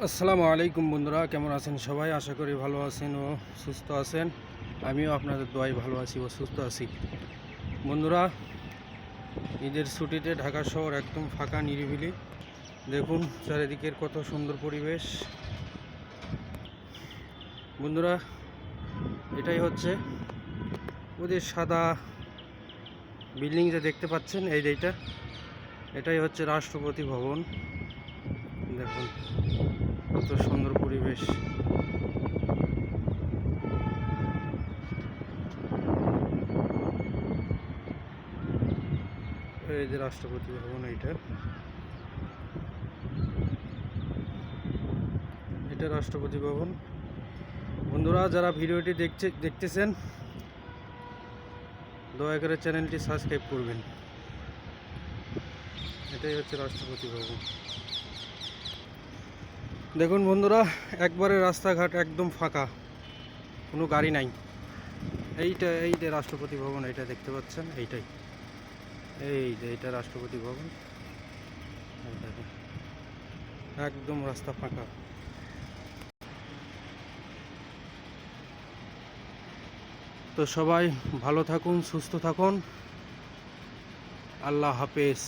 আসসালামু আলাইকুম বন্ধুরা, কেমন আছেন সবাই? আশা করি ভালো আছেন ও সুস্থ আছেন। আমিও আপনাদের দোয়ায় ভালো আছি ও সুস্থ আছি। বন্ধুরা, ঈদের ছুটিতে ঢাকা শহর একদম ফাঁকা নিরিবিলি। দেখুন চারিদিকের কত সুন্দর পরিবেশ। বন্ধুরা, এটাই হচ্ছে ওদের সাদা বিল্ডিং যে দেখতে পাচ্ছেন, এটাই হচ্ছে রাষ্ট্রপতি ভবন। দেখুন কত সুন্দর পরিবেশ। এই যে রাষ্ট্রপতি ভবন, এটা রাষ্ট্রপতি ভবন। বন্ধুরা, যারা ভিডিওটি দেখতেছেন, দয়া করে চ্যানেলটি সাবস্ক্রাইব করবেন। এটাই হচ্ছে রাষ্ট্রপতি ভবন। দেখুন বন্ধুরা, একবারে রাস্তাঘাট একদম ফাঁকা, কোনো গাড়ি নাই। এই যে রাষ্ট্রপতি ভবন, এটা দেখতে পাচ্ছেন, এটা রাষ্ট্রপতি ভবন। এই দেখুন, একদম রাস্তা ফাঁকা। তো সবাই ভালো থাকুন, সুস্থ থাকুন। আল্লাহ হাফেজ।